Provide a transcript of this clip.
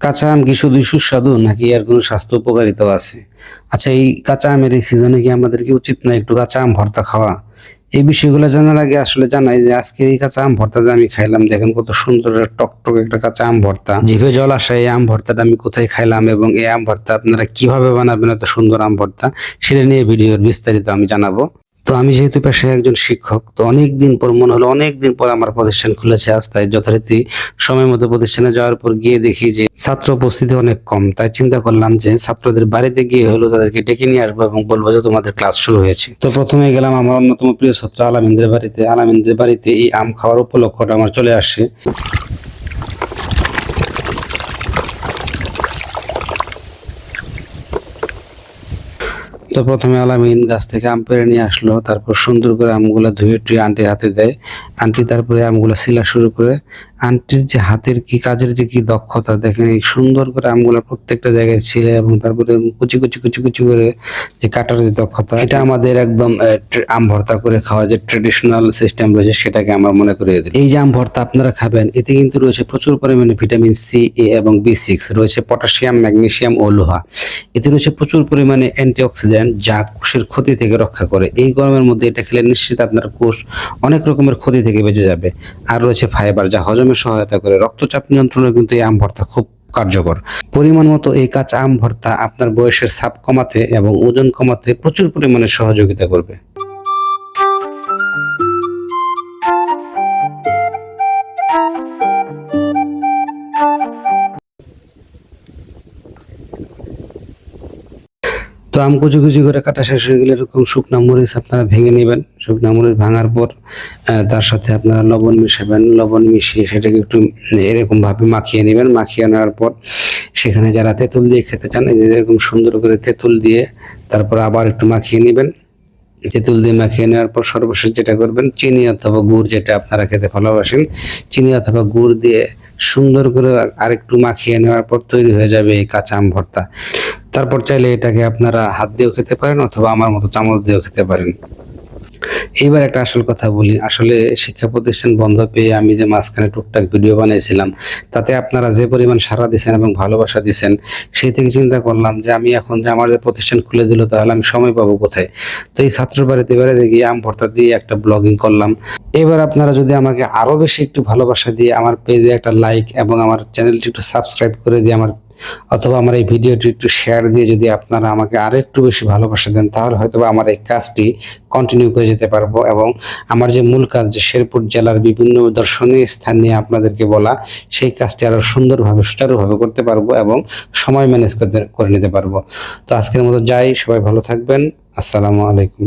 কাঁচা আম কি শুধুই সুস্বাদু নাকি এর কোনো স্বাস্থ্য উপকারিতাও আছে? আচ্ছা, এই কাঁচা আমের এই সিজনে কি আমাদের কি উচিত না একটু কাঁচা আম ভর্তা খাওয়া? এই বিষয়গুলো জানার আগে আসলে জানাই যে আজকে এই কাঁচা আম ভর্তা যে আমি খাইলাম, দেখেন কত সুন্দর টকটকে একটা কাঁচা আম ভর্তা। জিভে জল আসে এই আম ভর্তাটা আমি কোথায় খাইলাম এবং এই আম ভর্তা আপনারা কিভাবে বানাবেন এত সুন্দর আম ভর্তা, সেটা নিয়ে ভিডিওর বিস্তারিত আমি জানাবো। তো আমি যেহেতু পেশায় একজন শিক্ষক, তো অনেকদিন পর মনে হলো অনেকদিন পর আমার প্রতিষ্ঠান খুলেছে আজ, তাই যথারীতি সময় মতো প্রতিষ্ঠানে যাওয়ার পর গিয়ে দেখি যে ছাত্র উপস্থিতি অনেক কম। তাই চিন্তা করলাম যে ছাত্রদের বাড়িতে গিয়ে হলো তাদেরকে ডেকে নিয়ে আসবো এবং বলবো যে তোমাদের ক্লাস শুরু হয়েছে। তো প্রথমে গেলাম আমার অন্যতম প্রিয় ছাত্র আলামিনদের বাড়িতে। আলামিনদের বাড়িতে এই আম খাওয়ার উপলক্ষটা আমার চলে আসে। তো প্রথমে আলামিন গাছ থেকে আম পেড়ে নিয়ে আসলো, তারপর সুন্দর করে আমগুলা ধুয়ে টুয়ে আন্টির হাতে দেয়। আন্টি তারপরে আমগুলা ছিলা শুরু করে। আন্টির যে হাতের কি কাজের যে কি দক্ষতা দেখেন, এই সুন্দর করে আমগুলা প্রত্যেকটা জায়গায় ছিলে এবং তারপরে কুচি কুচি কুচি কুচি করে যে কাটার যে দক্ষতা, এটা আমাদের একদম আম ভর্তা করে খাওয়া যে ট্রেডিশনাল সিস্টেম রয়েছে সেটাকে আমার মনে করিয়ে দিল। এই যে আম ভর্তা আপনারা খাবেন, এতে কিন্তু রয়েছে প্রচুর পরিমাণে ভিটামিন সি, এ এবং বি6, রয়েছে পটাশিয়াম, ম্যাগনেসিয়াম ও লোহা। এতে রয়েছে প্রচুর পরিমাণে অ্যান্টিঅক্সিডেন্ট যা কোষের ক্ষতি থেকে রক্ষা করে। এই গরমের মধ্যে এটা খেলে নিশ্চিত আপনার কোষ অনেক রকমের ক্ষতি থেকে বেঁচে যাবে। আর রয়েছে ফাইবার যা হজমে সহায়তা করে। রক্তচাপ নিয়ন্ত্রণে কিন্তু এই আম ভর্তা খুব কার্যকর। পরিমাণ মতো এই কাঁচা আম ভর্তা আপনার বয়সের চাপ কমাতে এবং ওজন কমাতে প্রচুর পরিমাণে সহযোগিতা করবে। তো আম কুচি কুচি করে কাটা শেষ হয়ে গেলে এরকম শুকনা মরিচ আপনারা ভেঙে নেবেন। শুকনা মরিচ ভাঙার পর তার সাথে আপনারা লবণ মিশাবেন। লবণ মিশিয়ে সেটাকে একটু এরকম ভাবে মাখিয়ে নেবেন। মাখিয়ে নেওয়ার পর সেখানে যারা তেঁতুল দিয়ে খেতে চান, এরকম সুন্দর করে তেঁতুল দিয়ে তারপর আবার একটু মাখিয়ে নেবেন। তেঁতুল দিয়ে মাখিয়ে নেওয়ার পর সর্বশেষ যেটা করবেন, চিনি অথবা গুড় যেটা আপনারা খেতে ভালোবাসেন, চিনি অথবা গুড় দিয়ে সুন্দর করে আরেকটু মাখিয়ে নেওয়ার পর তৈরি হয়ে যাবে এই কাঁচা আম ভর্তা। তারপর চাইলে এটাকে আপনারা হাত দিয়েও খেতে পারেন অথবা আমার মতো চামচ দিয়েও খেতে পারেন। এইবার একটা আসল কথা বলি, আসলে শিক্ষা প্রতিষ্ঠান বন্ধ পেয়ে আমি যে মাঝখানে টুকটাক ভিডিও বানিয়েছিলাম, তাতে আপনারা যে পরিমাণ সাড়া দিচ্ছেন এবং ভালোবাসা দিচ্ছেন, সেই থেকে চিন্তা করলাম যে আমি এখন যে আমার যে প্রতিষ্ঠান খুলে দিল, তাহলে আমি সময় পাবো কোথায়? তো এই ছাত্র বাড়িতে বেড়াতে গিয়ে আম ভর্তা দিয়ে একটা ব্লগিং করলাম। এবার আপনারা যদি আমাকে আরো বেশি একটু ভালোবাসা দিয়ে আমার পেজে একটা লাইক এবং আমার চ্যানেলটি একটু সাবস্ক্রাইব করে দিয়ে অথবা আমার এই ভিডিওটি একটু শেয়ার দিয়ে যদি আপনারা আমাকে আরো একটু বেশি ভালোবাসা দেন, তাহলে হয়তো আমার এই কাজটি কন্টিনিউ করে যেতে পারবো এবং আমার যে মূল কাজ, যে শেরপুর জেলার বিভিন্ন দর্শনীয় স্থান নিয়ে আপনাদেরকে বলা, সেই কাজটি আরো সুন্দরভাবে সুচারুভাবে করতে পারবো এবং সময় ম্যানেজ করে নিতে পারবো। তো আজকের মতো যাই, সবাই ভালো থাকবেন। আসসালামু আলাইকুম।